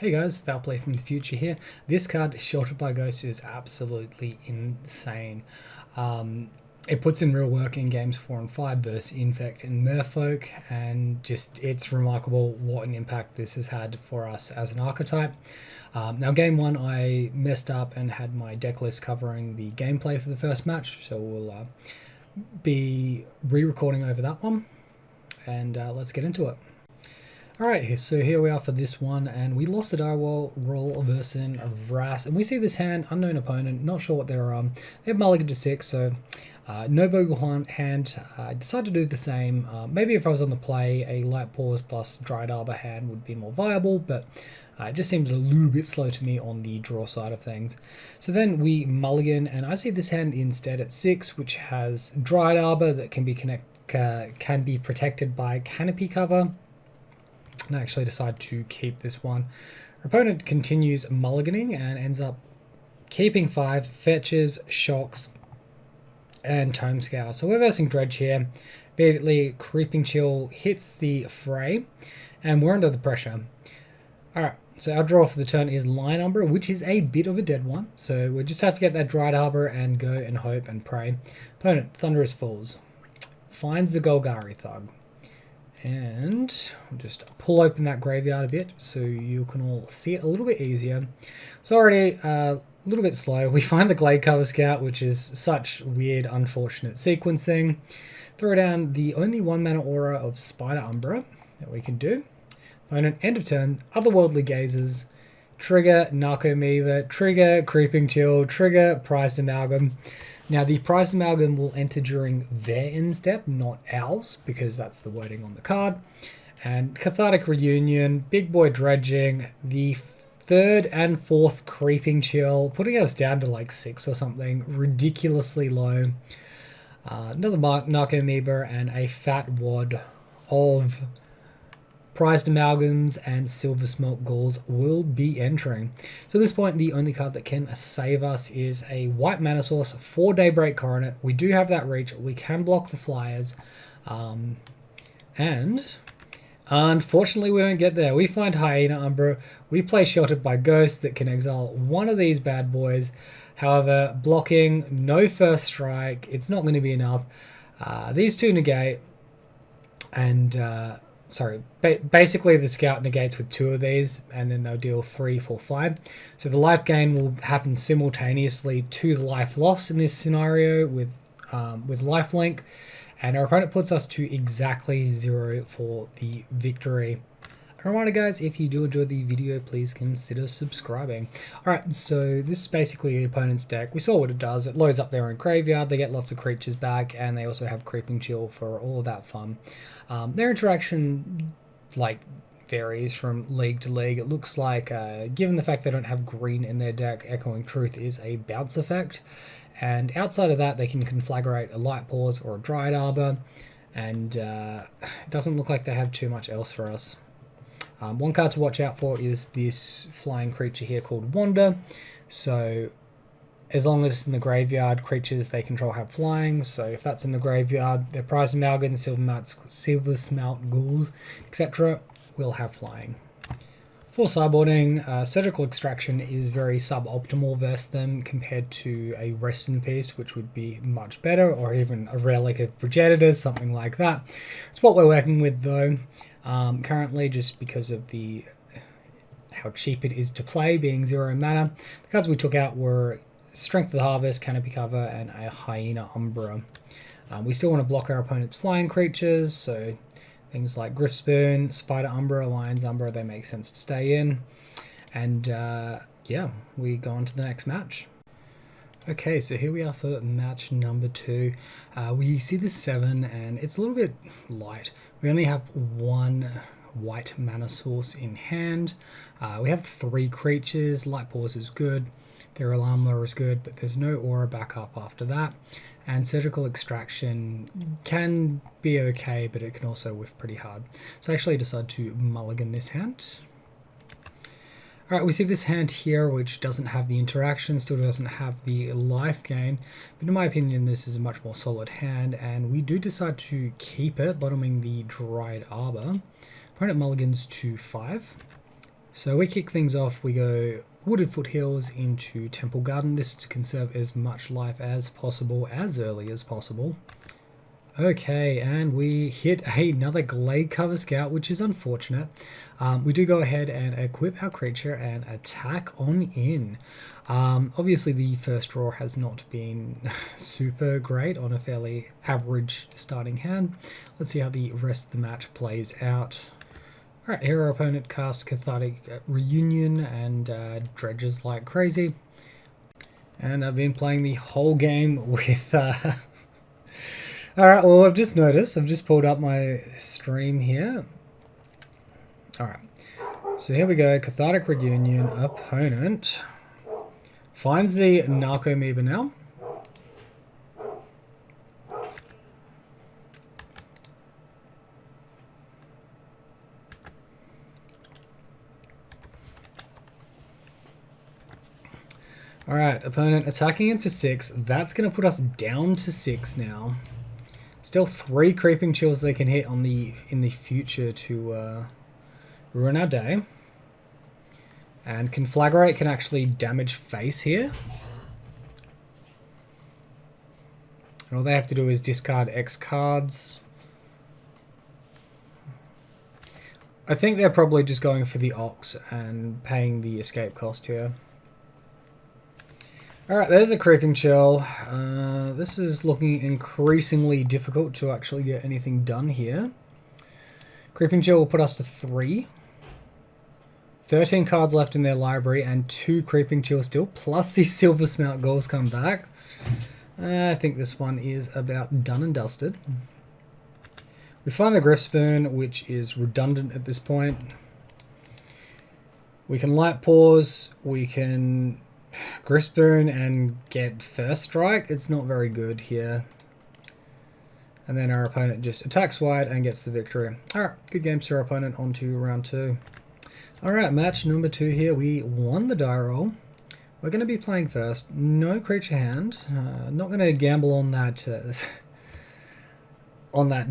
Hey guys, Foul Play from the future here. This card, Sheltered by Ghosts, is absolutely insane. It puts in real work in games 4 and 5 versus Infect and Merfolk, and just it's remarkable what an impact this has had for us as an archetype. Now game 1 I messed up and had my deck list covering the gameplay for the first match, so we'll be re-recording over that one, and let's get into it. Alright, so here we are for this one, and we lost the Direwall roll versus Vras, and we see this hand, unknown opponent, not sure what they're on. They have mulligan to 6, so no Bogle hand. I decided to do the same. Maybe if I was on the play, a Light Pause plus Dried Arbor hand would be more viable, but it just seemed a little bit slow to me on the draw side of things. So then we mulligan, and I see this hand instead at 6, which has Dried Arbor that can be protected by Canopy Cover. And I actually decide to keep this one. Our opponent continues mulliganing and ends up keeping 5, fetches, shocks, and Tome Scour. So we're versing Dredge here. Immediately, Creeping Chill hits the fray, and we're under the pressure. Alright, so our draw for the turn is Lion Umbra, which is a bit of a dead one. So we just have to get that Dried Arbor and go and hope and pray. Opponent, Thunderous Falls, finds the Golgari Thug. And we'll just pull open that graveyard a bit so you can all see it a little bit easier. It's already a little bit slow. We find the Glade Cover Scout, which is such weird, unfortunate sequencing. Throw down the only 1 mana aura of Spider Umbra that we can do. Opponent, end of turn, Otherworldly Gazes, trigger Narcomoeba, trigger Creeping Chill, trigger Prized Amalgam. Now, the Prized Amalgam will enter during their end step, not ours, because that's the wording on the card. And Cathartic Reunion, Big Boy Dredging, the 3rd and 4th Creeping Chill, putting us down to like 6 or something, ridiculously low. Another Narcomoeba and a fat wad of Prized Amalgams and Silver Smelt Ghouls will be entering. So at this point, the only card that can save us is a white mana source for Daybreak Coronet. We do have that reach. We can block the flyers. And unfortunately, we don't get there. We find Hyena Umbra. We play Sheltered by Ghosts that can exile one of these bad boys. However, blocking, no first strike. It's not going to be enough. These two negate. And basically the Scout negates with 2 of these, and then they'll deal 3, 4, 5. So the life gain will happen simultaneously to the life loss in this scenario with lifelink, and our opponent puts us to exactly 0 for the victory. A reminder guys, if you do enjoy the video, please consider subscribing. Alright, so this is basically the opponent's deck. We saw what it does. It loads up their own graveyard, they get lots of creatures back, and they also have Creeping Chill for all of that fun. Their interaction varies from league to league. It looks like, given the fact they don't have green in their deck, Echoing Truth is a bounce effect. And outside of that, they can conflagrate a Light Pause or a Dried Arbor, and it doesn't look like they have too much else for us. One card to watch out for is this flying creature here called Wander. So as long as it's in the graveyard, creatures they control have flying. So if that's in the graveyard, their Prized Amalgam, Silver Smelt Ghouls, etc. will have flying. For sideboarding, Surgical Extraction is very suboptimal versus them compared to a Rest in Peace, which would be much better, or even a Relic of Progenitor, something like that. It's what we're working with though. Currently, just because of how cheap it is to play, being 0 mana, the cards we took out were Strength of the Harvest, Canopy Cover, and a Hyena Umbra. We still want to block our opponent's flying creatures, so things like Griffspoon, Spider Umbra, Lion's Umbra, they make sense to stay in. And yeah, we go on to the next match. Okay, so here we are for match number 2. We see the 7, and it's a little bit light. We only have 1 white mana source in hand. We have 3 creatures. Light Pause is good. Their Alarm Lure is good, but there's no aura backup after that. And Surgical Extraction can be okay, but it can also whiff pretty hard. So I actually decide to mulligan this hand. Alright, we see this hand here, which doesn't have the interaction, still doesn't have the life gain, but in my opinion this is a much more solid hand, and we do decide to keep it, bottoming the Dried Arbor. Opponent mulligans to 5. So we kick things off, we go Wooded Foothills into Temple Garden. This is to conserve as much life as possible, as early as possible. Okay, and we hit another Glade Cover Scout, which is unfortunate. We do go ahead and equip our creature and attack on in. Obviously the first draw has not been super great on a fairly average starting hand. Let's see how the rest of the match plays out. Alright, here our opponent casts Cathartic Reunion and dredges like crazy. And I've been playing the whole game with... Alright, well I've just noticed, I've just pulled up my stream here. Alright, so here we go, Cathartic Reunion, opponent finds the Narcomoeba now. Alright, opponent attacking in for 6. That's going to put us down to 6 now. Still 3 Creeping Chills they can hit on in the future to ruin our day. And Conflagrate can actually damage face here. And all they have to do is discard X cards. I think they're probably just going for the Ox and paying the escape cost here. Alright, there's a Creeping Chill. This is looking increasingly difficult to actually get anything done here. Creeping Chill will put us to 3. 13 cards left in their library and 2 Creeping Chill still, plus the Silver Smelt Ghouls come back. I think this one is about done and dusted. We find the Griff Spoon, which is redundant at this point. We can Light Pause, we can Griff Spoon and get First Strike. It's not very good here. And then our opponent just attacks wide and gets the victory. Alright, good game to our opponent, on to round 2. Alright, match number 2 here. We won the die roll. We're going to be playing first. No creature hand. Not going to gamble on that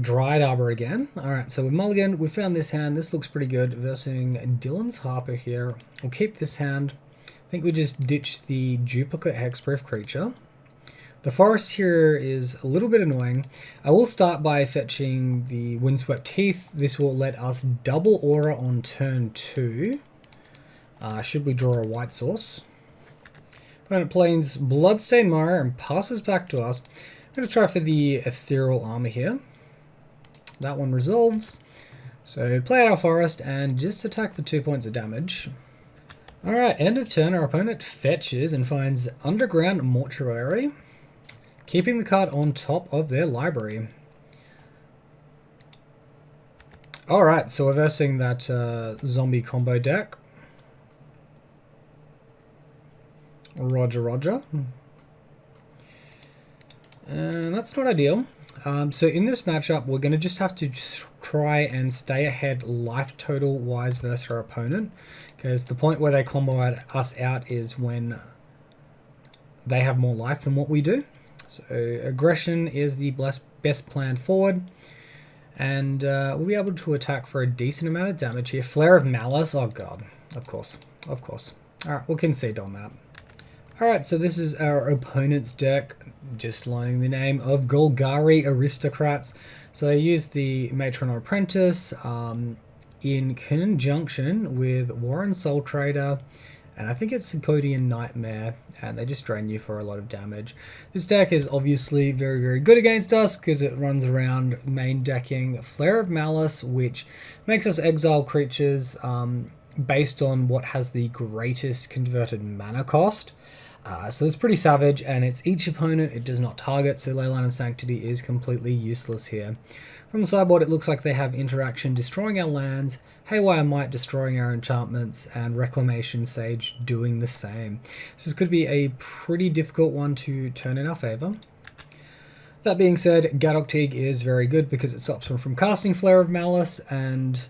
Dried Arbor again. Alright, so we mulligan. We found this hand. This looks pretty good. Versing Dylan's Harper here. We'll keep this hand. I think we just ditched the duplicate Hexproof creature. The forest here is a little bit annoying. I will start by fetching the Windswept Heath. This will let us double aura on turn 2. Should we draw a white source? Opponent plays Bloodstained Mire and passes back to us. I'm going to try for the Ethereal Armor here. That one resolves. So play out our forest and just attack for 2 points of damage. Alright, end of turn, our opponent fetches and finds Underground Mortuary, keeping the card on top of their library. Alright, so we're versing that zombie combo deck. Roger, roger. And that's not ideal. So in this matchup, we're going to just have to try and stay ahead life total wise versus our opponent. Because the point where they combo us out is when they have more life than what we do. So aggression is the best plan forward. And we'll be able to attack for a decent amount of damage here. Flare of Malice, oh god, of course, of course. Alright, we'll concede on that. Alright, so this is our opponent's deck, just learning the name of Golgari Aristocrats. So they use the Matron or Apprentice in conjunction with Warren Soul Trader, and I think it's Codian Nightmare, and they just drain you for a lot of damage. This deck is obviously very, very good against us because it runs around main decking Flare of Malice, which makes us exile creatures based on what has the greatest converted mana cost. So it's pretty savage, and it's each opponent, it does not target, so Leyline of Sanctity is completely useless here. From the sideboard, it looks like they have interaction destroying our lands, Haywire Might destroying our enchantments, and Reclamation Sage doing the same. So this could be a pretty difficult one to turn in our favour. That being said, Gaddock Teague is very good because it stops them from casting Flare of Malice, and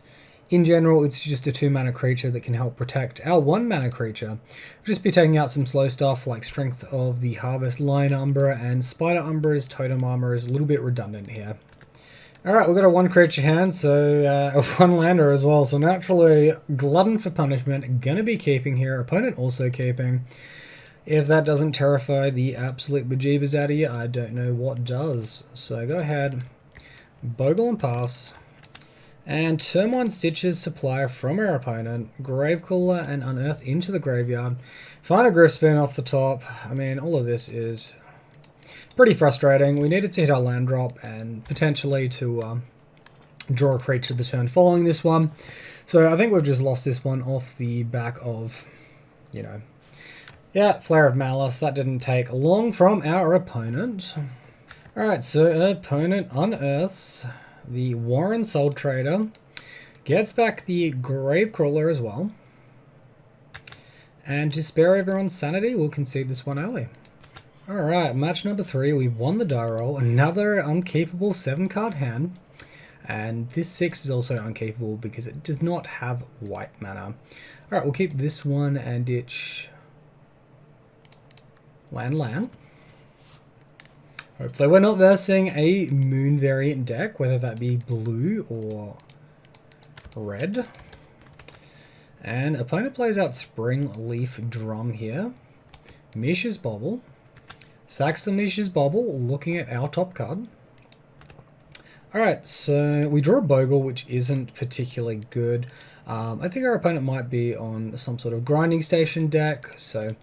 in general, it's just a 2-mana creature that can help protect our 1-mana creature. We'll just be taking out some slow stuff like Strength of the Harvest, Lion Umbra, and Spider Umbra's Totem Armor is a little bit redundant here. Alright, we've got a 1 creature hand, so a 1 lander as well. So naturally, Glutton for Punishment, gonna be keeping here. Opponent also keeping. If that doesn't terrify the absolute bejeebers out of you, I don't know what does. So go ahead, Bogle and pass. And turn 1 Stitches Supply from our opponent, Gravecrawler and Unearth into the graveyard. Find a Griffspin off the top. I mean, all of this is pretty frustrating. We needed to hit our land drop and potentially to draw a creature the turn following this one. So I think we've just lost this one off the back of, you know, yeah, Flare of Malice. That didn't take long from our opponent. Alright, so opponent unearths the Warren Soul Trader, gets back the Gravecrawler as well, and to spare everyone's sanity, we'll concede this one early. Alright, match number 3, we won the die roll, another unkeepable 7-card hand, and this 6 is also unkeepable because it does not have white mana. Alright, we'll keep this one and ditch land. Hopefully we're not versing a moon variant deck, whether that be blue or red. And opponent plays out Spring Leaf Drum here. Mish's Bobble. Sacks the Mish's Bobble, looking at our top card. Alright, so we draw a Bogle, which isn't particularly good. I think our opponent might be on some sort of grinding station deck, so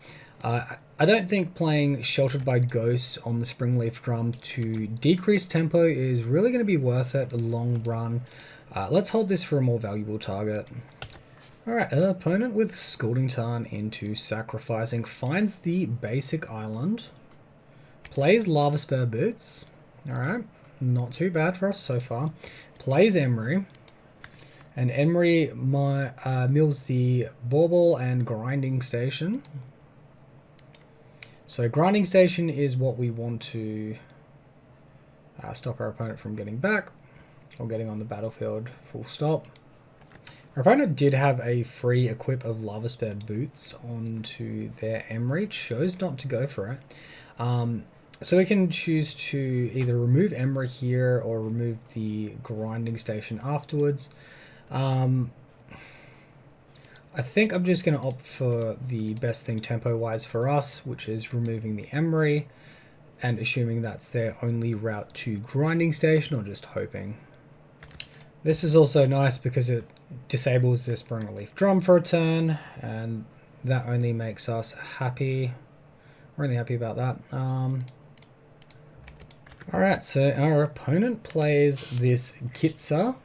I don't think playing Sheltered by Ghosts on the Springleaf Drum to decrease tempo is really going to be worth it in the long run. Let's hold this for a more valuable target. Alright, opponent with Scalding Tarn into sacrificing finds the basic island. Plays Lava Spur Boots. Alright, not too bad for us so far. Plays Emery. And Emery mills the Bauble and Grinding Station. So Grinding Station is what we want to stop our opponent from getting back or getting on the battlefield, full stop. Our opponent did have a free equip of Lava Spare Boots onto their Emery, chose not to go for it. So we can choose to either remove Emery here or remove the Grinding Station afterwards. I think I'm just going to opt for the best thing tempo-wise for us, which is removing the Emery and assuming that's their only route to Grinding Station, or just hoping. This is also nice because it disables the Spring Leaf Drum for a turn, and that only makes us happy. We're really happy about that. Alright, so our opponent plays this Kitsa.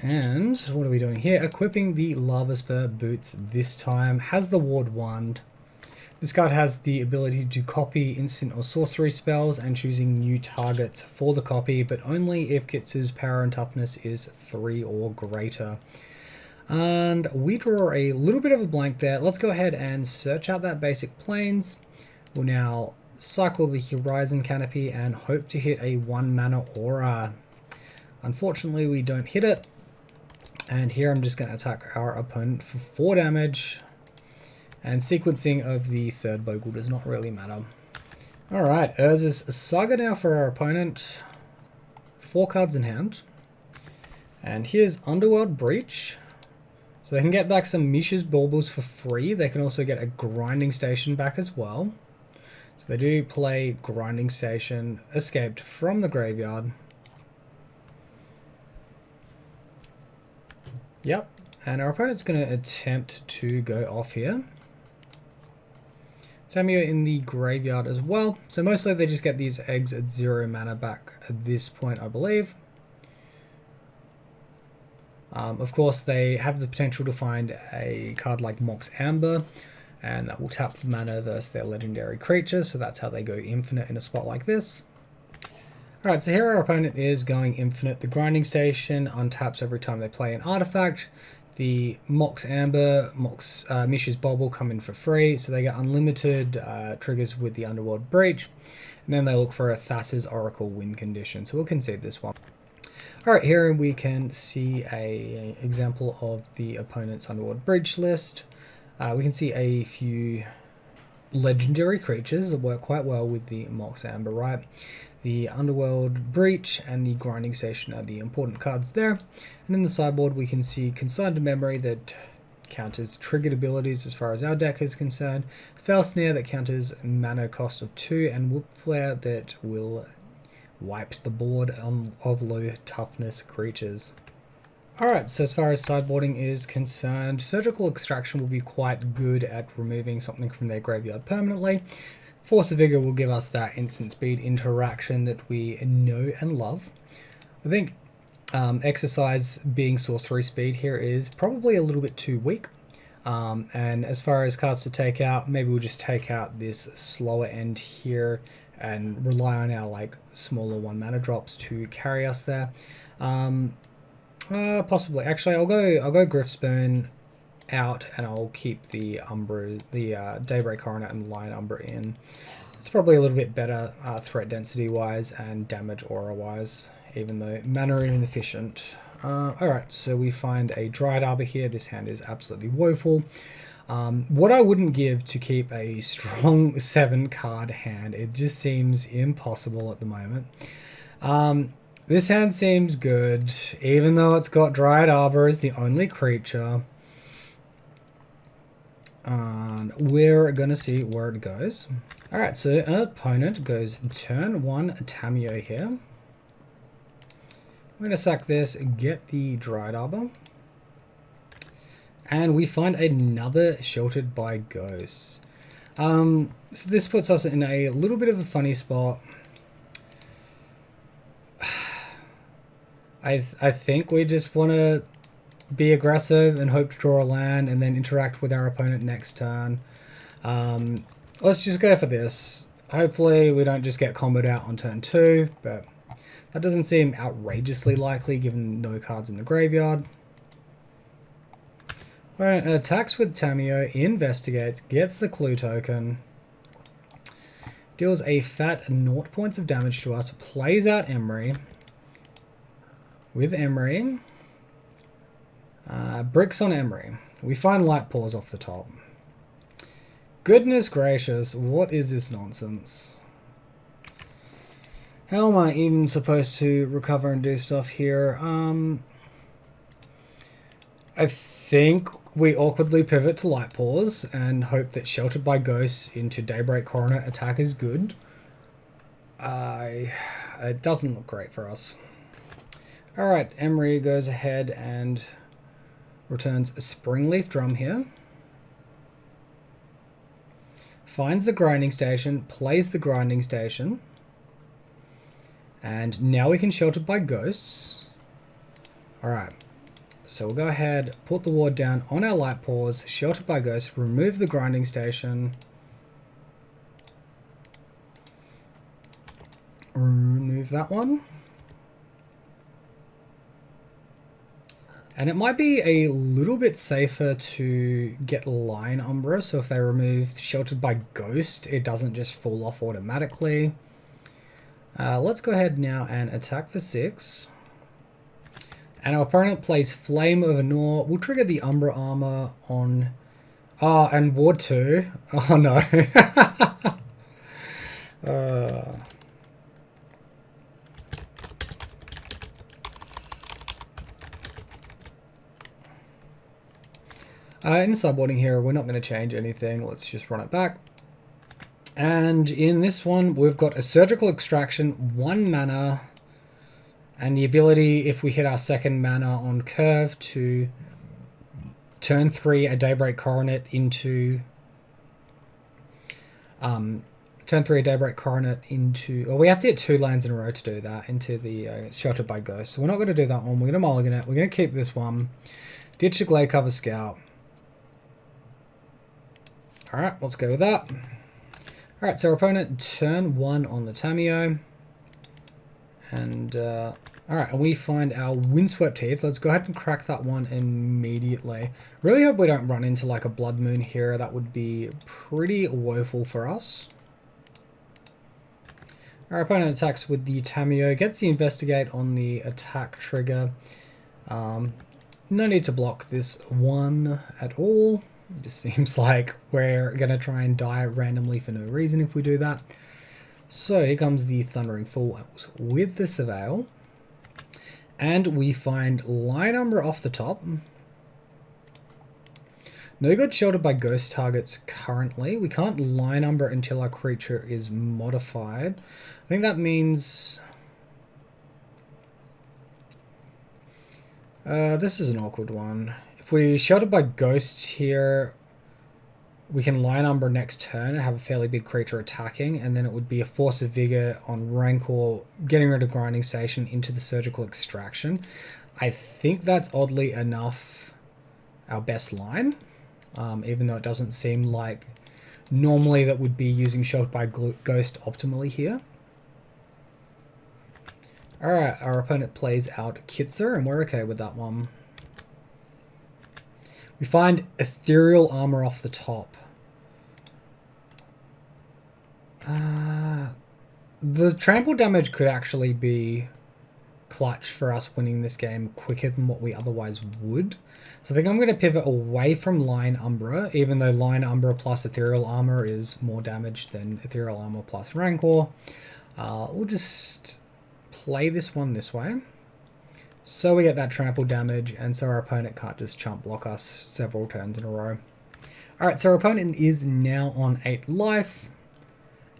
And what are we doing here? Equipping the Lava Spur Boots this time. Has the Ward Wand. This card has the ability to copy instant or sorcery spells and choosing new targets for the copy, but only if Kitsa's power and toughness is 3 or greater. And we draw a little bit of a blank there. Let's go ahead and search out that basic plains. We'll now cycle the Horizon Canopy and hope to hit a 1 mana aura. Unfortunately, we don't hit it. And here I'm just going to attack our opponent for 4 damage. And sequencing of the third Bogle does not really matter. Alright, Urza's Saga now for our opponent. 4 cards in hand. And here's Underworld Breach. So they can get back some Mish's Baubles for free. They can also get a Grinding Station back as well. So they do play Grinding Station, escaped from the graveyard. Yep, and our opponent's going to attempt to go off here. Tamio in the graveyard as well. So mostly they just get these eggs at 0 mana back at this point, I believe. Of course, they have the potential to find a card like Mox Amber, and that will tap for mana versus their legendary creature, so that's how they go infinite in a spot like this. Alright, so here our opponent is going infinite. The Grinding Station untaps every time they play an artifact. The Mox Amber, Mish's Bobble come in for free, so they get unlimited triggers with the Underworld Breach. And then they look for a Thassa's Oracle win condition, so we'll concede this one. Alright, here we can see an example of the opponent's Underworld Breach list. We can see a few legendary creatures that work quite well with the Mox Amber, right? The Underworld, Breech, and the Grinding Station are the important cards there. And in the sideboard we can see Consigned Memory that counters triggered abilities as far as our deck is concerned. Fell Snare that counters mana cost of 2, and Whoop Flare that will wipe the board of low toughness creatures. Alright, so as far as sideboarding is concerned, Surgical Extraction will be quite good at removing something from their graveyard permanently. Force of Vigor will give us that instant speed interaction that we know and love. I think Exercise being sorcery speed here is probably a little bit too weak. And as far as cards to take out, maybe we'll just take out this slower end here and rely on our like smaller 1 mana drops to carry us there. Possibly. Actually, I'll go Griffspoon out, and I'll keep the Daybreak Coronet and Lion Umbra in. It's probably a little bit better threat density wise and damage aura wise, even though mana is inefficient. Alright, so we find a Dryad Arbor here. This hand is absolutely woeful. What I wouldn't give to keep a strong 7 card hand, it just seems impossible at the moment. This hand seems good, even though it's got Dryad Arbor as the only creature. And we're going to see where it goes. Alright, so our opponent goes turn 1 Tamiyo here. We're going to sack this, get the Dryad Arbor. And we find another Sheltered by Ghosts. So this puts us in a little bit of a funny spot. I think we just want to be aggressive and hope to draw a land and then interact with our opponent next turn. Let's just go for this. Hopefully we don't just get comboed out on turn 2, but that doesn't seem outrageously likely given no cards in the graveyard. Opponent attacks with Tamiyo, investigates, gets the clue token, deals a fat 0 points of damage to us, plays out Emery. With Emery, bricks on Emery. We find Light Paws off the top. Goodness gracious, what is this nonsense? How am I even supposed to recover and do stuff here? I think we awkwardly pivot to Light Paws and hope that Sheltered by Ghosts into Daybreak Coronet attack is good. It doesn't look great for us. Alright, Emery goes ahead and returns a Springleaf Drum here. Finds the Grinding Station, plays the Grinding Station. And now we can Sheltered by Ghosts. Alright, so we'll go ahead, put the ward down on our Light Paws, Sheltered by Ghosts, remove the Grinding Station. Remove that one. And it might be a little bit safer to get Lion Umbra, so if they remove Sheltered by Ghost, it doesn't just fall off automatically. Let's go ahead now and attack for 6. And our opponent plays Flame of Anor. We'll trigger the Umbra Armor on... Oh, and Ward 2. Oh no. In sideboarding here, we're not going to change anything. Let's just run it back. And in this one, we've got a Surgical Extraction, 1 mana, and the ability, if we hit our 2nd mana on curve, to turn 3 a Daybreak Coronet into... turn 3 a Daybreak Coronet into... Well, we have to get 2 lands in a row to do that, into the Sheltered by Ghost. So we're not going to do that one. We're going to mulligan it. We're going to keep this one. Ditch the Glade Cover Scout. Alright, let's go with that. Alright, so our opponent turn 1 on the Tamiyo. And, alright, and we find our Windswept Heath. Let's go ahead and crack that one immediately. Really hope we don't run into like a Blood Moon here. That would be pretty woeful for us. Our opponent attacks with the Tamiyo, gets the Investigate on the attack trigger. No need to block this one at all. It just seems like we're going to try and die randomly for no reason if we do that. So here comes the Thundering Falls with the Surveil. And we find Lion Umbra off the top. No good sheltered by ghost targets currently. We can't Lion Umbra until our creature is modified. I think that means... this is an awkward one. If we sheltered by ghosts here, we can Lion Umbra next turn and have a fairly big creature attacking, and then it would be a Force of Vigor on Rancor, getting rid of Grinding Station into the Surgical Extraction. I think that's oddly enough our best line, even though it doesn't seem like normally that would be using Sheltered by Ghost optimally here. Alright, our opponent plays out Kitzer, and we're okay with that one. We find Ethereal Armor off the top. The trample damage could actually be clutch for us winning this game quicker than what we otherwise would. So I think I'm going to pivot away from Lion Umbra, even though Lion Umbra plus Ethereal Armor is more damage than Ethereal Armor plus Rancor. We'll just play this one this way. So we get that trample damage, and so our opponent can't just chump block us several turns in a row. Alright, so our opponent is now on 8 life.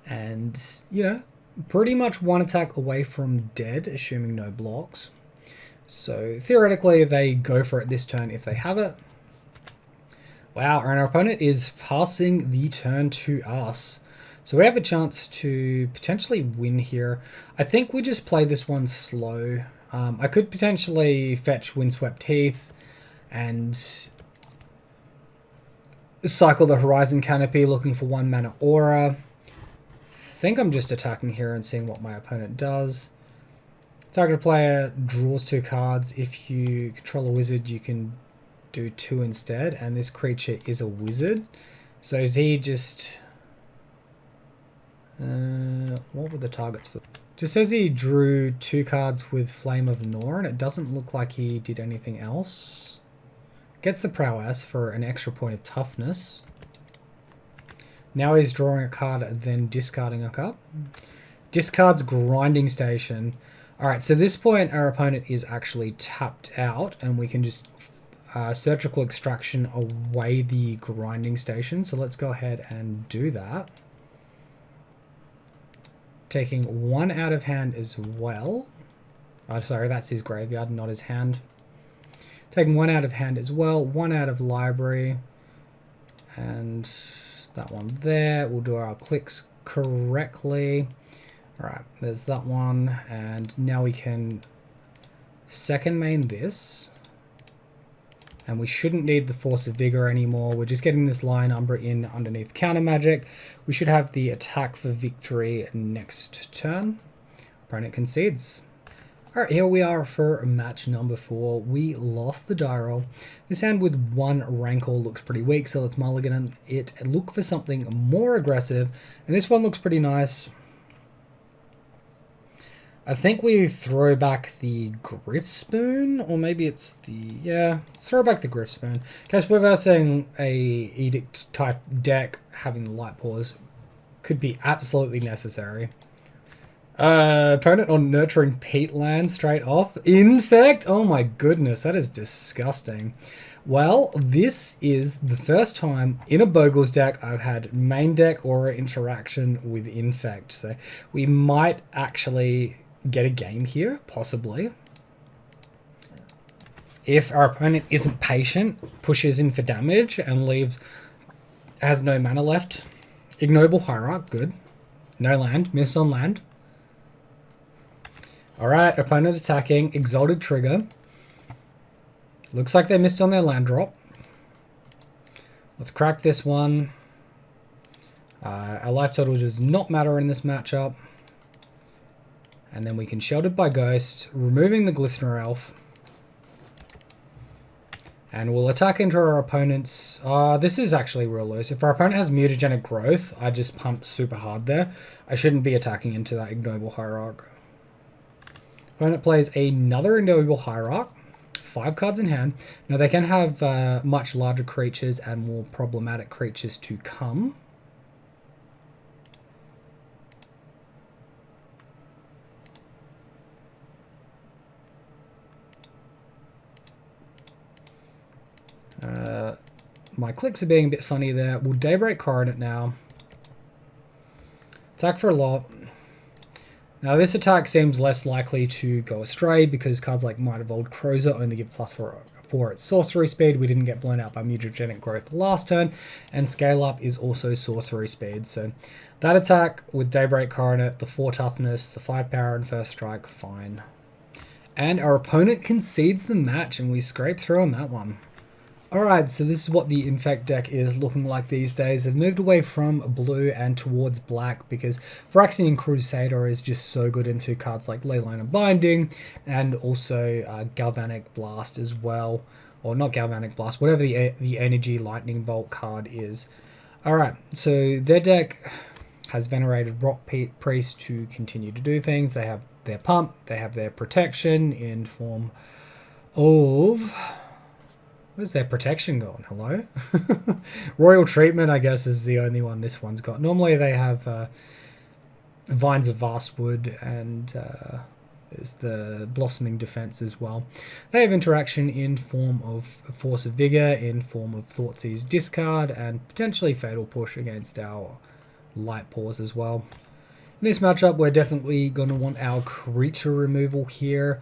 And, you know, pretty much one attack away from dead, assuming no blocks. So theoretically, they go for it this turn if they have it. Wow, and our opponent is passing the turn to us. So we have a chance to potentially win here. I think we just play this one slow. I could potentially fetch Windswept Heath and cycle the Horizon Canopy looking for 1 mana Aura. I think I'm just attacking here and seeing what my opponent does. Target player draws 2 cards. If you control a wizard, you can do 2 instead, and this creature is a wizard. So is he just... what were the targets for? Just says he drew 2 cards with Flame of Nor, and it doesn't look like he did anything else. Gets the prowess for an extra point of toughness. Now he's drawing a card, then discarding a card. Discards Grinding Station. Alright, so at this point our opponent is actually tapped out, and we can just Surgical Extraction away the Grinding Station. So let's go ahead and do that. Taking 1 out of hand as well. Oh, sorry, that's his graveyard, not his hand. Taking 1 out of hand as well, 1 out of library, and that one there. We'll do our clicks correctly. Alright, there's that one, and now we can second main this. And we shouldn't need the Force of Vigor anymore. We're just getting this Lion Umbra in underneath counter magic. We should have the attack for victory next turn. Opponent concedes. Alright, here we are for match number 4. We lost the die roll. This hand with 1 Rancor looks pretty weak, so let's mulligan it and look for something more aggressive. And this one looks pretty nice. I think we throw back the Griff Spoon, or maybe it's the... yeah, let's throw back the Griff Spoon. In case we're versing a Edict type deck, having the Light Paws could be absolutely necessary. Opponent on Nurturing Peatland straight off. Infect? Oh my goodness, that is disgusting. Well, this is the first time in a Bogles deck I've had main deck Aura interaction with Infect. So we might actually get a game here, possibly. If our opponent isn't patient, pushes in for damage and leaves, has no mana left. Ignoble Hierarch, good. No land, miss on land. Alright, opponent attacking, Exalted Trigger. Looks like they missed on their land drop. Let's crack this one. Our life total does not matter in this matchup. And then we can Sheltered by Ghost, removing the Glistener Elf. And we'll attack into our opponent's... this is actually real loose. If our opponent has Mutagenic Growth, I just pumped super hard there. I shouldn't be attacking into that Ignoble Hierarch. Opponent plays another Ignoble Hierarch. 5 cards in hand. Now they can have much larger creatures and more problematic creatures to come. My clicks are being a bit funny there. We'll Daybreak Coronet now. Attack for a lot. Now this attack seems less likely to go astray because cards like Might of Old Crozer only give +4 at sorcery speed. We didn't get blown out by mutagenic growth last turn, and Scale Up is also sorcery speed. So that attack with Daybreak Coronet, the 4 toughness, the 5 power and first strike, fine. And our opponent concedes the match and we scrape through on that one. Alright, so this is what the Infect deck is looking like these days. They've moved away from blue and towards black because Phyrexian Crusader is just so good into cards like Leyline of Binding and also Galvanic Blast as well. Or not Galvanic Blast, whatever the Energy Lightning Bolt card is. Alright, so their deck has Venerated Rock Priest to continue to do things. They have their pump, they have their protection in form of... Where's their protection gone? Hello? Royal Treatment, I guess, is the only one this one's got. Normally they have Vines of Vastwood and there's the Blossoming Defense as well. They have interaction in form of Force of Vigor, in form of Thoughtseize Discard, and potentially Fatal Push against our Light Paws as well. In this matchup, we're definitely going to want our creature removal here.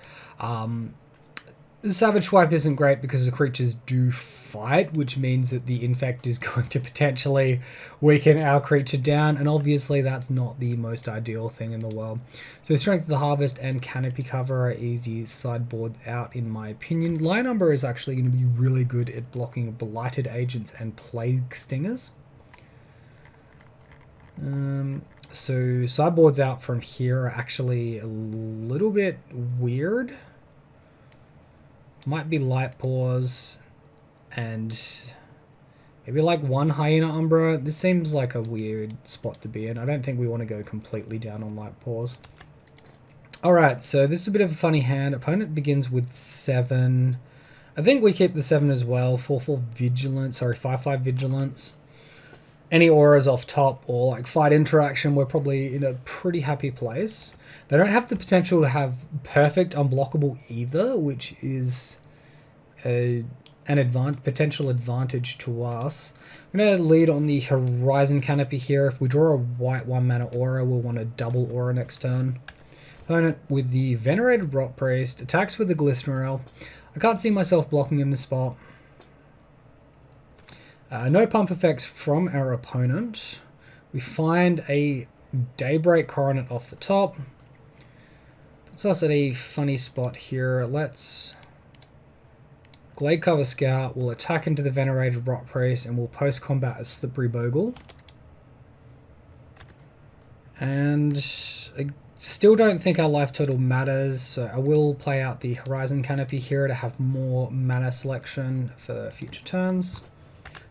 The Savage Swipe isn't great because the creatures do fight, which means that the Infect is going to potentially weaken our creature down, and obviously that's not the most ideal thing in the world. So Strength of the Harvest and Canopy Cover are easy sideboard out in my opinion. Lion Number is actually going to be really good at blocking Blighted Agents and Plague Stingers. So sideboards out from here are actually a little bit weird. Might be Light Paws and maybe like one Hyena Umbra. This seems like a weird spot to be in. I don't think we want to go completely down on Light Paws. Alright, so this is a bit of a funny hand. Opponent begins with 7. I think we keep the 7 as well. 4/4 Vigilance, sorry, 5/5 Vigilance. Any auras off top or like fight interaction, we're probably in a pretty happy place. They don't have the potential to have perfect unblockable either, which is an potential advantage to us. I'm going to lead on the Horizon Canopy here. If we draw a white 1-mana aura, we'll want a double aura next turn. Opponent with the Venerated Rock Priest attacks with the Glistener Elf. I can't see myself blocking in this spot. No pump effects from our opponent. We find a Daybreak Coronet off the top. Puts us at a funny spot here. Let's Glade Cover Scout. We'll attack into the Venerated Rock Priest and we'll post-combat a Slippery Bogle. And I still don't think our life total matters, so I will play out the Horizon Canopy here to have more mana selection for future turns.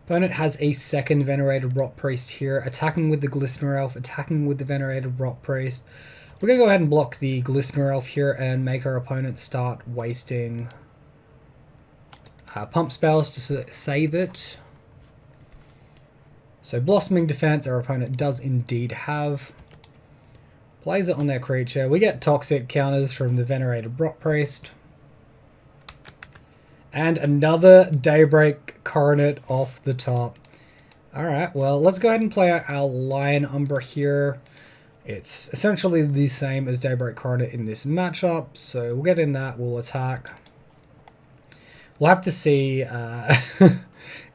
Opponent has a second Venerated Rock Priest here, attacking with the Glistener Elf, attacking with the Venerated Rock Priest. We're going to go ahead and block the Glistener Elf here and make our opponent start wasting pump spells to save it. So Blossoming Defense our opponent does indeed have. Plays it on their creature. We get Toxic counters from the Venerated Rock Priest. And another Daybreak Coronet off the top. Alright, well, let's go ahead and play out our Lion Umbra here. It's essentially the same as Daybreak Coronet in this matchup, so we'll get in that, we'll attack. We'll have to see if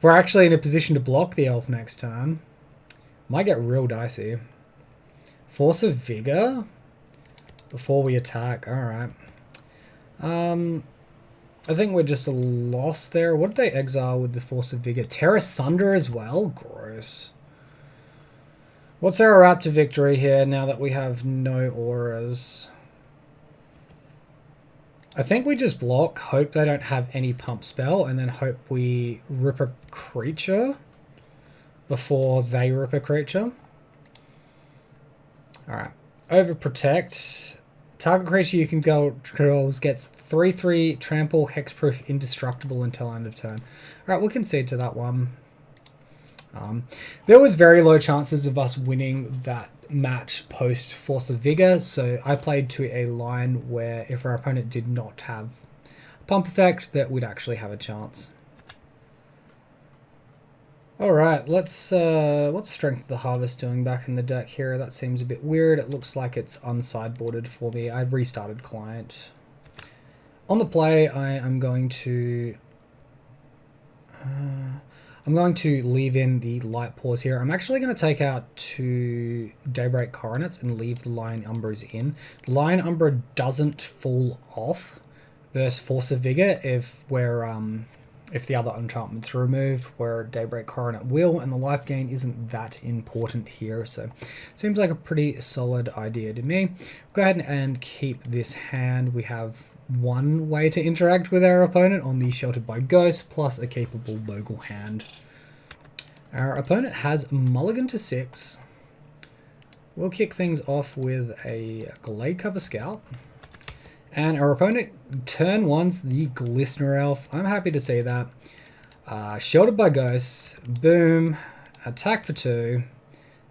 we're actually in a position to block the Elf next turn. Might get real dicey. Force of Vigor before we attack, alright. I think we're just a loss there. What did they exile with the Force of Vigor? Terra Sunder as well? Gross. What's our route to victory here now that we have no auras? I think we just block, hope they don't have any pump spell, and then hope we rip a creature before they rip a creature. Alright. Overprotect. Target creature you can control gets 3/3 trample, hexproof, indestructible until end of turn. Alright, we'll concede to that one. There was very low chances of us winning that match post Force of Vigor, so I played to a line where if our opponent did not have pump effect, that we'd actually have a chance. Alright, what's Strength of the Harvest doing back in the deck here? That seems a bit weird. It looks like it's unsideboarded for me. I restarted client. On the play, I'm going to leave in the Light Paws here. I'm actually going to take out 2 Daybreak Coronets and leave the Lion Umbras in. The Lion Umbra doesn't fall off versus Force of Vigor if the other enchantments are removed, where Daybreak Coronet will, and the life gain isn't that important here. So seems like a pretty solid idea to me. Go ahead and keep this hand. We have one way to interact with our opponent on the Sheltered by Ghost, plus a capable Bogle hand. Our opponent has mulligan to 6. We'll kick things off with a Glade Cover Scout. And our opponent, turn 1's the Glistener Elf. I'm happy to see that. Sheltered by Ghosts. Boom. Attack for 2.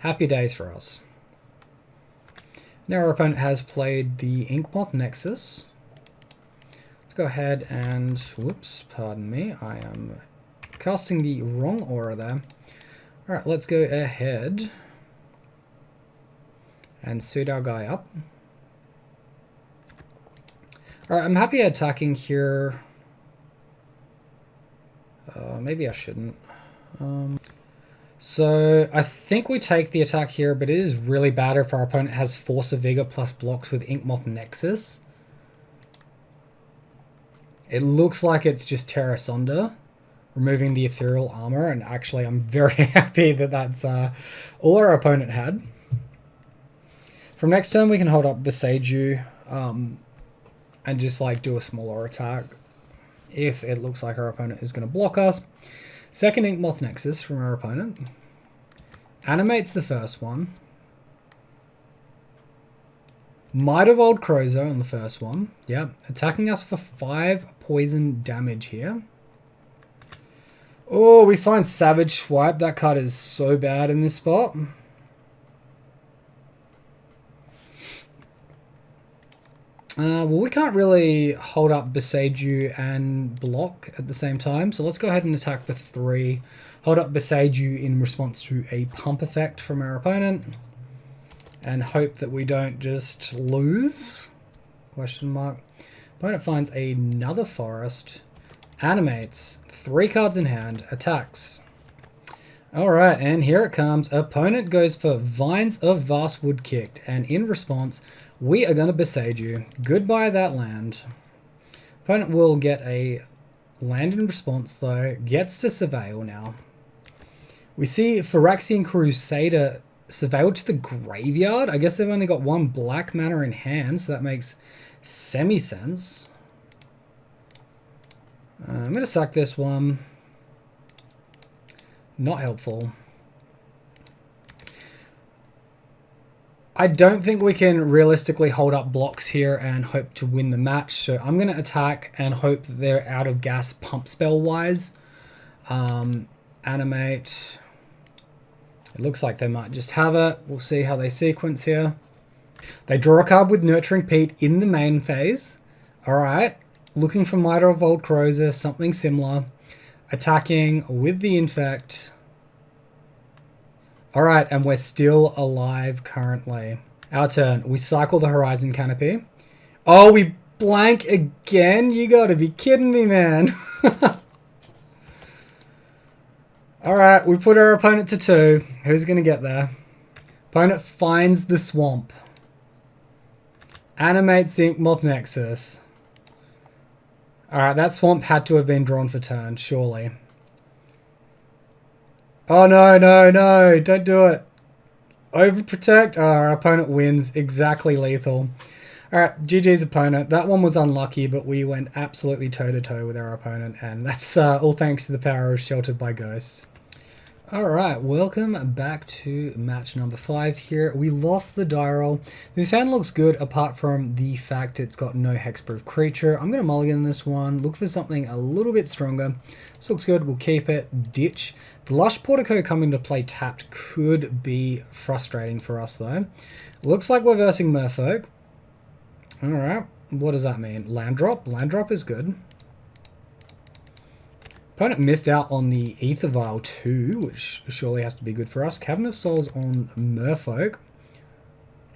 Happy days for us. Now our opponent has played the Inkmoth Nexus. Let's go ahead and... Whoops, pardon me. I am casting the wrong aura there. Alright, let's go ahead and suit our guy up. Alright, I'm happy attacking here. Maybe I shouldn't. So I think we take the attack here, but it is really bad if our opponent has Force of Vigor plus blocks with Inkmoth Nexus. It looks like it's just Terra Sonda, removing the Ethereal Armor, and actually I'm very happy that that's all our opponent had. From next turn we can hold up Besage You, and just like do a smaller attack if it looks like our opponent is going to block us. Second Inkmoth Nexus from our opponent. Animates the first one. Might of Old Crozo on the first one. Yep. Attacking us for 5 poison damage here. Oh, we find Savage Swipe. That card is so bad in this spot. Well, we can't really hold up Besage You and block at the same time, so let's go ahead and attack the 3. Hold up Besage You in response to a pump effect from our opponent, and hope that we don't just lose? Question mark. Opponent finds another forest, animates, 3 cards in hand, attacks. Alright, and here it comes. Opponent goes for Vines of Vastwood Kicked, and in response, we are going to Besage You. Goodbye that land. Opponent will get a land in response though. Gets to Surveil now. We see Phyrexian Crusader surveilled to the graveyard. I guess they've only got 1 black mana in hand, so that makes semi-sense. I'm going to sack this one. Not helpful. I don't think we can realistically hold up blocks here and hope to win the match, so I'm going to attack and hope that they're out of gas pump spell wise. Animate. It looks like they might just have it. We'll see how they sequence here. They draw a card with Nurturing Peat in the main phase. Alright. Looking for Mitre of Old Crozer, something similar. Attacking with the Infect. Alright, and we're still alive currently. Our turn. We cycle the Horizon Canopy. Oh, we blank again? You gotta be kidding me, man. Alright, we put our opponent to 2. Who's gonna get there? Opponent finds the swamp. Animates the Inkmoth Nexus. Alright, that swamp had to have been drawn for turn, surely. Oh no, no, no, don't do it. Overprotect. Oh, our opponent wins. Exactly lethal. Alright, GG's opponent. That one was unlucky, but we went absolutely toe-to-toe with our opponent, and that's all thanks to the power of Sheltered by Ghosts. Alright, welcome back to match number 5 here. We lost the die roll. This hand looks good apart from the fact it's got no hexproof creature. I'm going to mulligan this one, look for something a little bit stronger. This looks good, we'll keep it, ditch. The Lush Portico coming to play tapped could be frustrating for us though. Looks like we're versing Merfolk. Alright, what does that mean? Land drop? Land drop is good. Opponent missed out on the Ether Vial 2, which surely has to be good for us. Cavern of Souls on Merfolk.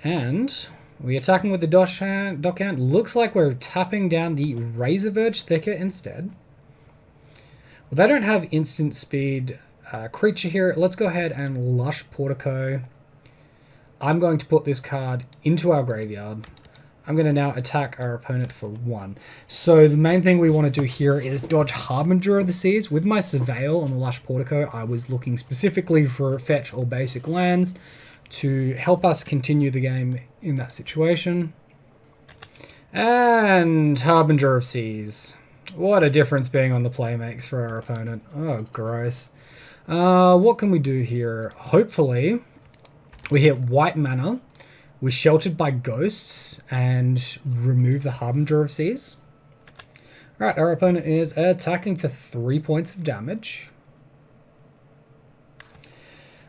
And we're attacking with the Dockhand. Looks like we're tapping down the Razor Verge Thicket instead. Well, they don't have instant speed creature here. Let's go ahead and Lush Portico. I'm going to put this card into our graveyard. I'm going to now attack our opponent for 1. So the main thing we want to do here is dodge Harbinger of the Seas. With my Surveil on the Lush Portico, I was looking specifically for fetch or basic lands to help us continue the game in that situation. And Harbinger of Seas. What a difference being on the play makes for our opponent. Oh, gross. What can we do here? Hopefully, we hit white mana. We're sheltered by ghosts and remove the Harbinger of Seas. Alright, our opponent is attacking for 3 points of damage.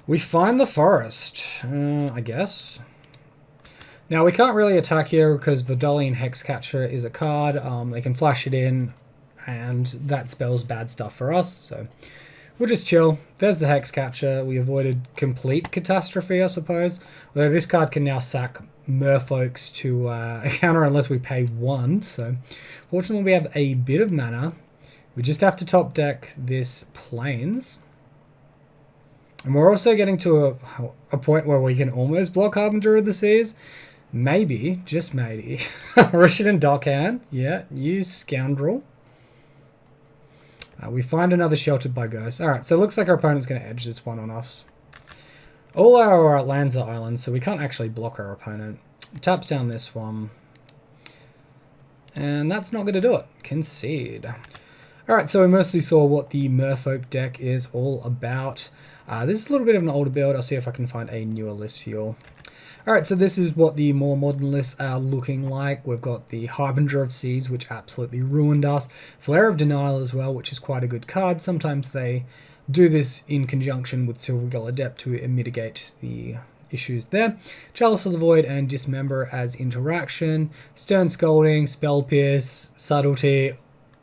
We find the forest, I guess. Now, we can't really attack here because Verdalian Hexcatcher is a card. They can flash it in, and that spells bad stuff for us, so we'll just chill. There's the Hexcatcher. We avoided complete catastrophe, I suppose. Although this card can now sack Merfolks to counter unless we pay 1. So fortunately we have a bit of mana. We just have to top deck this Plains. And we're also getting to a point where we can almost block Harbinger of the Seas. Maybe, just maybe. Rishadan Dockhand. Yeah, you scoundrel. We find another sheltered by ghosts. Alright, so it looks like our opponent's going to edge this one on us. All our lands are islands, so we can't actually block our opponent. Taps down this one. And that's not going to do it. Concede. Alright, so we mostly saw what the Merfolk deck is all about. This is a little bit of an older build. I'll see if I can find a newer list for you all. Alright, so this is what the more modern lists are looking like. We've got the Harbinger of Seas, which absolutely ruined us. Flare of Denial as well, which is quite a good card. Sometimes they do this in conjunction with Silvergull Adept to mitigate the issues there. Chalice of the Void and Dismember as interaction. Stern Scolding, Spell Pierce, Subtlety,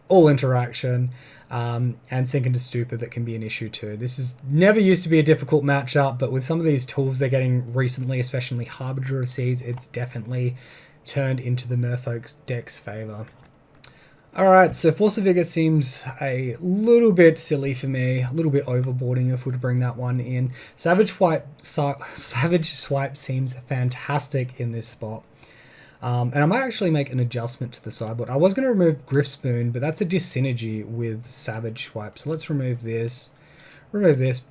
all interaction. And Sink into Stupor that can be an issue too. This is never used to be a difficult matchup, but with some of these tools they're getting recently, especially Harbinger of Seas, it's definitely turned into the Merfolk deck's favour. Alright, so Force of Vigor seems a little bit silly for me, a little bit overboarding if we were to bring that one in. Savage Swipe seems fantastic in this spot. And I might actually make an adjustment to the sideboard. I was going to remove Griff Spoon, but that's a dyssynergy with Savage Swipe. So let's remove this. Remove this.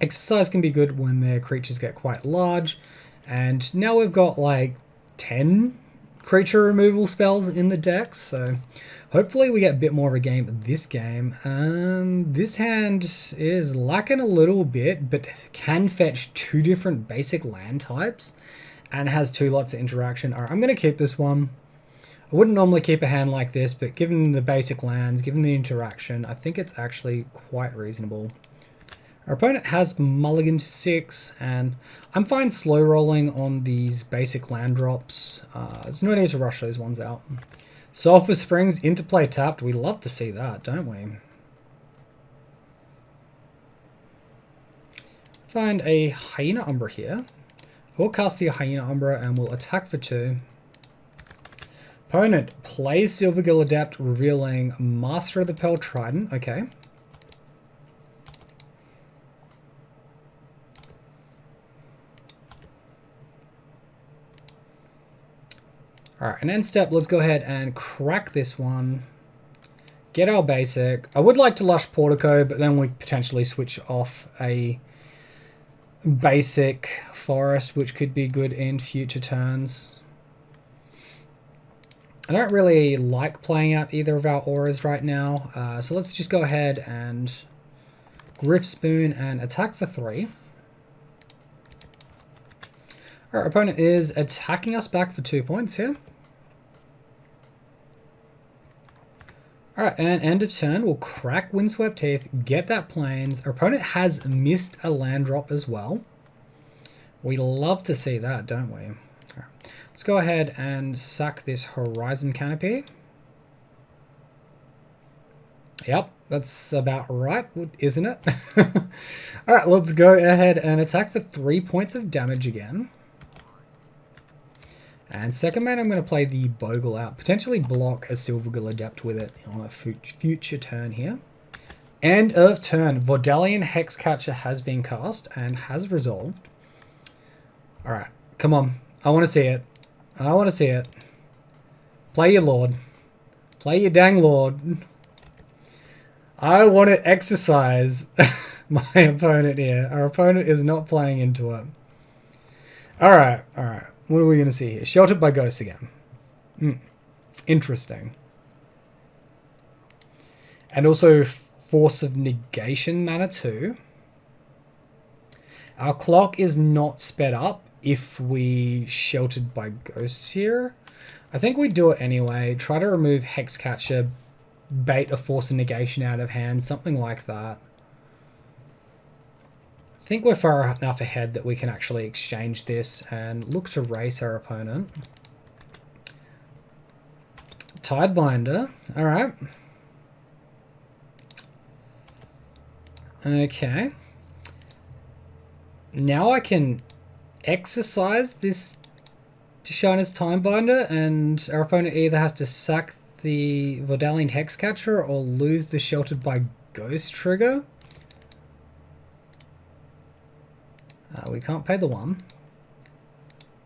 Exercise can be good when their creatures get quite large. And now we've got like 10 creature removal spells in the deck. So hopefully we get a bit more of a game this game. This hand is lacking a little bit, but can fetch 2 different basic land types. And has 2 lots of interaction. Alright, I'm going to keep this one. I wouldn't normally keep a hand like this, but given the basic lands, given the interaction, I think it's actually quite reasonable. Our opponent has mulligan to 6, and I'm fine slow rolling on these basic land drops. There's no need to rush those ones out. Sulphur Springs into play tapped. We love to see that, don't we? Find a Hyena Umbra here. We'll cast the Hyena Umbra and we'll attack for 2. Opponent plays Silvergill Adept, revealing Master of the Pearl Trident. Okay. Alright, and end step, let's go ahead and crack this one. Get our basic. I would like to Lush Portico, but then we potentially switch off a basic forest, which could be good in future turns. I don't really like playing out either of our auras right now, so let's just go ahead and Griff Spoon and attack for 3. Our opponent is attacking us back for 2 points here. Alright, and end of turn, we'll crack Windswept Heath, get that Plains. Our opponent has missed a land drop as well. We love to see that, don't we? Alright, let's go ahead and sack this Horizon Canopy. Yep, That's about right, isn't it? Alright, let's go ahead and attack for 3 points of damage again. And second man, I'm going to play the Bogle out. Potentially block a Silvergill Adept with it on a future turn here. End of turn. Vodalian Hexcatcher has been cast and has resolved. Alright, come on. I want to see it. I want to see it. Play your Lord. Play your dang Lord. I want to exercise my opponent here. Our opponent is not playing into it. Alright, alright. What are we going to see here? Sheltered by Ghosts again. Interesting. And also Force of Negation mana too. Our clock is not sped up if we Sheltered by Ghosts here. I think we do it anyway. Try to remove Hexcatcher, bait a Force of Negation out of hand, something like that. I think we're far enough ahead that we can actually exchange this and look to race our opponent. Tidebinder. Alright. Okay. Now I can exercise this Tishana's Tidebinder, and our opponent either has to sack the Vodalian Hexcatcher or lose the Sheltered by Ghost trigger. We can't pay the 1.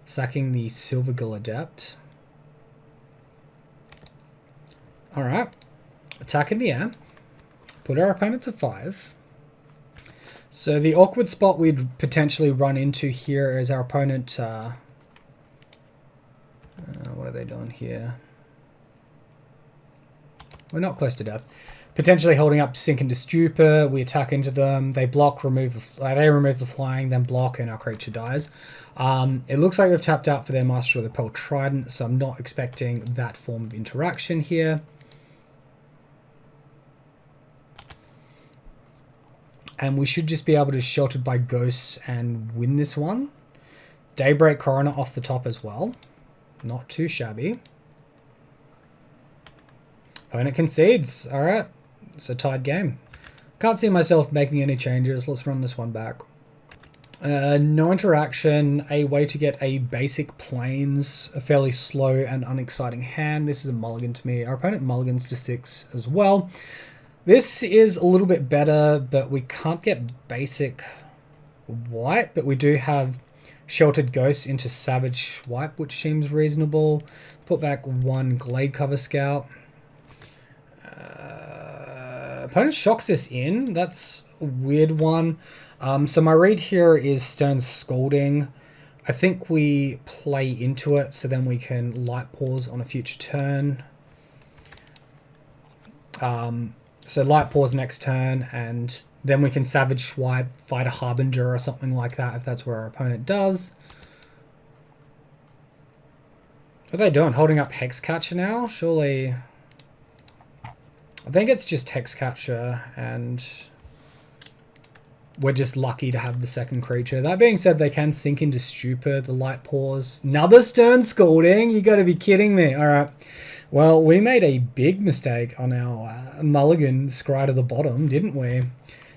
Sacking the Silvergill Adept. Alright. Attack in the air. Put our opponent to 5. So the awkward spot we'd potentially run into here is our opponent... what are they doing here? We're not close to death. Potentially holding up Sink into Stupor. We attack into them. They block, they remove the flying, then block, and our creature dies. It looks like they've tapped out for their Master of the Pearl Trident, so I'm not expecting that form of interaction here. And we should just be able to Sheltered by Ghosts and win this one. Daybreak Coroner off the top as well. Not too shabby. Opponent concedes. Alright. It's a tied game. Can't see myself making any changes. Let's run this one back. No interaction. A way to get a basic plains. A fairly slow and unexciting hand. This is a mulligan to me. Our opponent mulligans to 6 as well. This is a little bit better, but we can't get basic white. But we do have Sheltered Ghosts into Savage Swipe, which seems reasonable. Put back 1 Glade Cover Scout. Opponent shocks this in. That's a weird one. So my read here is Stern Scolding. I think we play into it, so then we can Light Pause on a future turn. So Light Pause next turn, and then we can Savage Swipe, fight a Harbinger or something like that, if that's where our opponent does. What are they doing? Holding up Hexcatcher now? Surely... I think it's just Hexcatcher, and we're just lucky to have the second creature. That being said, they can Sink into Stupor, the Light Pause. Another Stern Scolding? You gotta be kidding me. Alright. Well, we made a big mistake on our mulligan scry to the bottom, didn't we?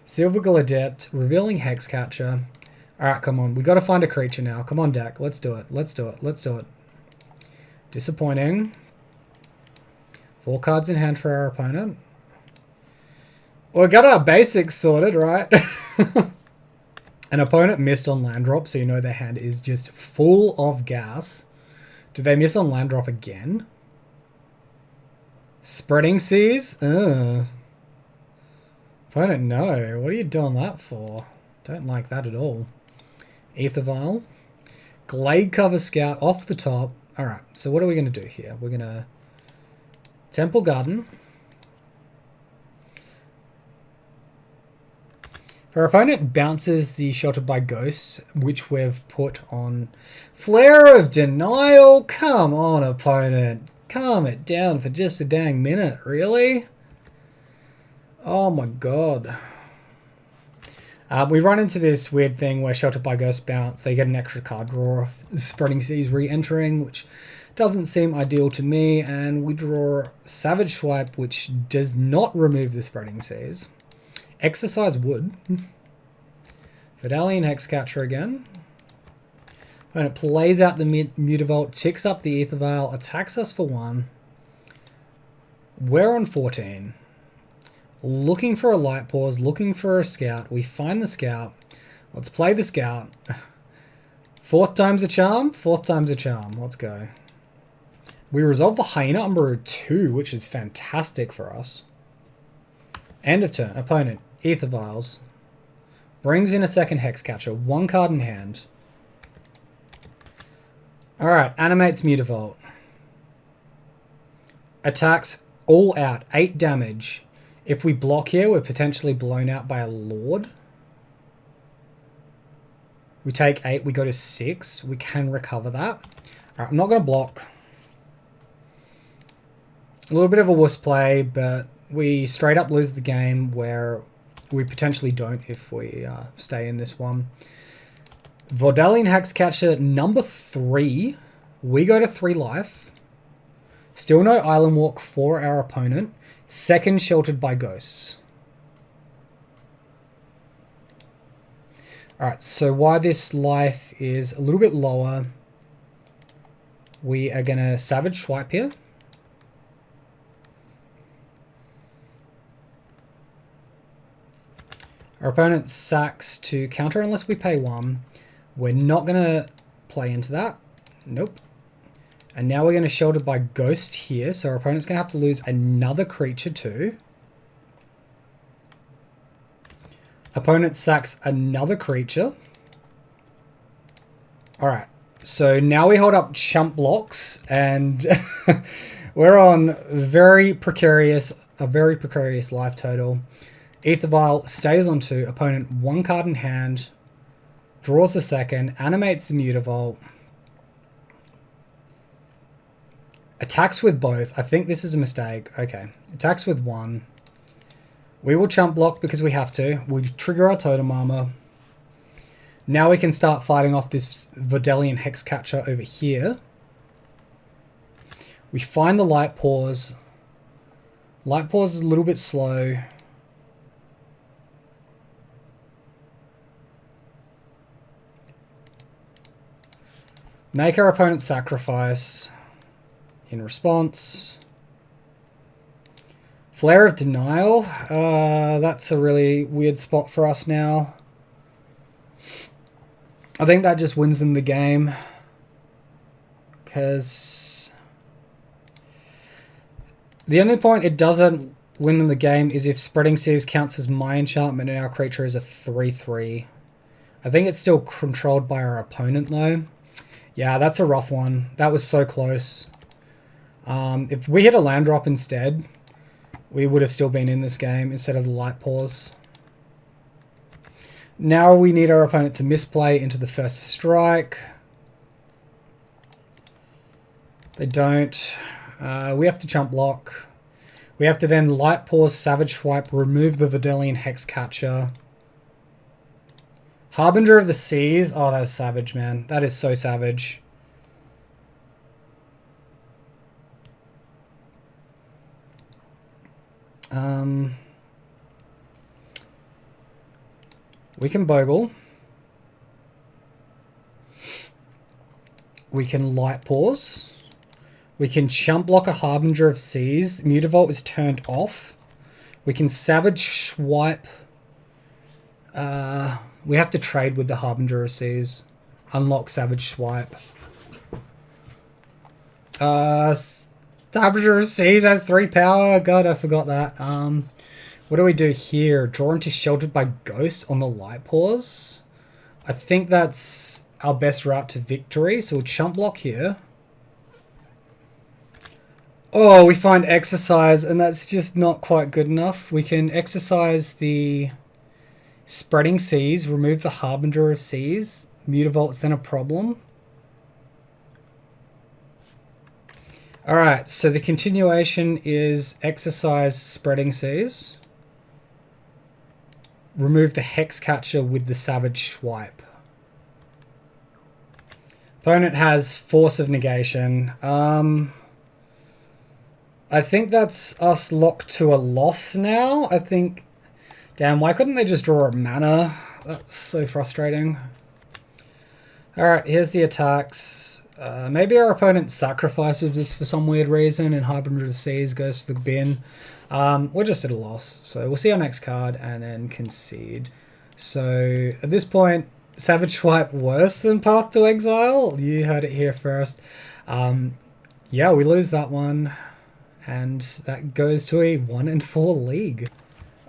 Silvergill Adept, revealing Hexcatcher. Alright, come on. We gotta find a creature now. Come on, deck. Let's do it. Let's do it. Let's do it. Disappointing. 4 cards in hand for our opponent. We got our basics sorted, right? An opponent missed on land drop, so you know their hand is just full of gas. Did they miss on land drop again? Spreading Seas? Opponent, no. What are you doing that for? Don't like that at all. Aether Vial. Glade Cover Scout off the top. Alright, so what are we going to do here? We're going to Temple Garden. If our opponent bounces the Sheltered by Ghosts, which we've put on Flare of Denial, come on, opponent. Calm it down for just a dang minute, really? Oh my god. We run into this weird thing where Sheltered by Ghosts bounce, they get an extra card draw. Spreading Seas re-entering, which Doesn't seem ideal to me, and we draw Savage Swipe, which does not remove the Spreading Seas. Exercise would. Vidalian Hexcatcher again. When it plays out the Mutavault, ticks up the Aether Vial, attacks us for 1. We're on 14. Looking for a Light Pause, looking for a Scout. We find the Scout. Let's play the Scout. 4th time's a charm. 4th time's a charm. Let's go. We resolve the Hyena Umbra 2, which is fantastic for us. End of turn. Opponent. Aether Vials. Brings in a second Hexcatcher. 1 card in hand. Alright. Animates Mutavault. Attacks all out. 8 damage. If we block here, we're potentially blown out by a Lord. We take 8, we go to 6. We can recover that. Alright, I'm not going to block. A little bit of a wuss play, but we straight up lose the game where we potentially don't if we stay in this one. Vordalian Hexcatcher number 3. We go to 3 life. Still no Island Walk for our opponent. Second sheltered by ghosts. Alright, so why this life is a little bit lower, we are going to Savage Swipe here. Our opponent sacks to counter unless we pay 1. We're not going to play into that. Nope. And now we're going to shelter by Ghost here, so our opponent's going to have to lose another creature too. Opponent sacks another creature. Alright, so now we hold up chump blocks, and we're on a very precarious life total. Aether Vial stays on 2, opponent 1 card in hand, draws the second, animates the Mutavault. Attacks with both. I think this is a mistake. Okay. Attacks with 1. We will chump block because we have to. We trigger our Totem Armor. Now we can start fighting off this Vordalian Hexcatcher over here. We find the Light Pause. Light Pause is a little bit slow. Make our opponent sacrifice. In response, Flare of Denial. That's a really weird spot for us now. I think that just wins them the game. Because the only point it doesn't win them the game is if Spreading Seas counts as my enchantment and our creature is a 3/3. I think it's still controlled by our opponent though. Yeah, that's a rough one. That was so close. If we hit a land drop instead, we would have still been in this game instead of the Light Pause. Now we need our opponent to misplay into the first strike. They don't. We have to chump block. We have to then Light Pause, Savage Swipe, remove the Vordalian Hexcatcher. Harbinger of the Seas. Oh, that's savage, man. That is so savage. We can Bogle. We can Light Pause. We can chump block a Harbinger of Seas. Mutavault is turned off. We can Savage Swipe. We have to trade with the Harbinger of Seas. Unlock Savage Swipe. Harbinger of Seas has 3 power. God, I forgot that. What do we do here? Draw into Sheltered by Ghost on the Light Pause. I think that's our best route to victory. So we'll chump block here. Oh, we find Exercise, and that's just not quite good enough. We can exercise the Spreading Seas, remove the Harbinger of Seas. Mutavault's then a problem. Alright, so the continuation is exercise Spreading Seas. Remove the Hexcatcher with the Savage Swipe. Opponent has Force of Negation. I think that's us locked to a loss now. I think... Damn, why couldn't they just draw a mana? That's so frustrating. Alright, here's the attacks. Maybe our opponent sacrifices this for some weird reason and Harbinger of the Seas goes to the bin. We're just at a loss. So we'll see our next card and then concede. So at this point, Savage Swipe worse than Path to Exile. You heard it here first. Yeah, we lose that one. And that goes to a 1-4 league.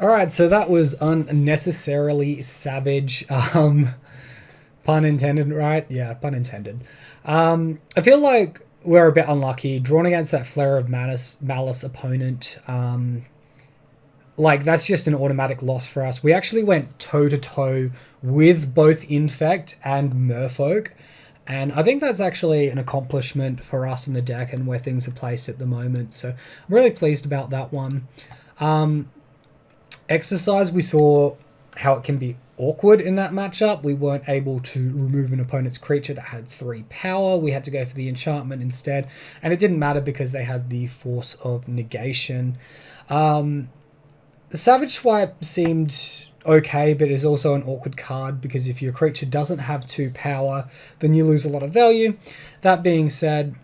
Alright, so that was unnecessarily savage. Pun intended, right? Yeah, pun intended. I feel like we're a bit unlucky. Drawn against that Flare of Malice opponent. Like, that's just an automatic loss for us. We actually went toe-to-toe with both Infect and Merfolk. And I think that's actually an accomplishment for us in the deck and where things are placed at the moment. So I'm really pleased about that one. Exercise, we saw how it can be awkward in that matchup. We weren't able to remove an opponent's creature that had 3 power. We had to go for the enchantment instead. And it didn't matter because they had the Force of Negation. The Savage Swipe seemed okay, but is also an awkward card because if your creature doesn't have 2 power, then you lose a lot of value. That being said,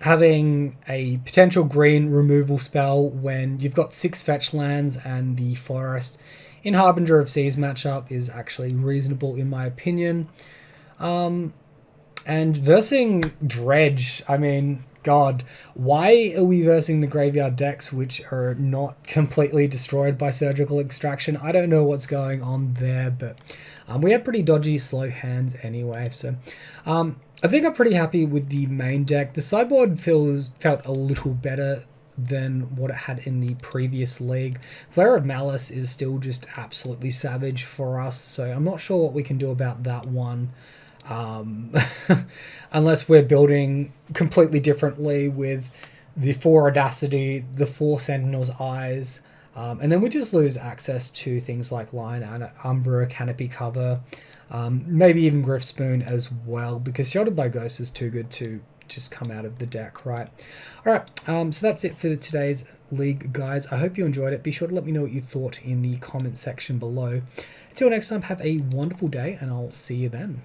having a potential green removal spell when you've got 6 fetch lands and the forest in Harbinger of Seas matchup is actually reasonable in my opinion. And versing Dredge, I mean, God, why are we versing the graveyard decks which are not completely destroyed by surgical extraction? I don't know what's going on there, but we had pretty dodgy slow hands anyway. So I think I'm pretty happy with the main deck. The sideboard felt a little better than what it had in the previous league. Flare of Malice is still just absolutely savage for us, so I'm not sure what we can do about that one. Unless we're building completely differently with the 4 Audacity, the 4 Sentinel's Eyes, and then we just lose access to things like Lion and Umbra, Canopy Cover, maybe even Griff Spoon as well, because Sheltered by Ghosts is too good to just come out of the deck, right? Alright, so that's it for today's league, guys. I hope you enjoyed it. Be sure to let me know what you thought in the comment section below. Until next time, have a wonderful day, and I'll see you then.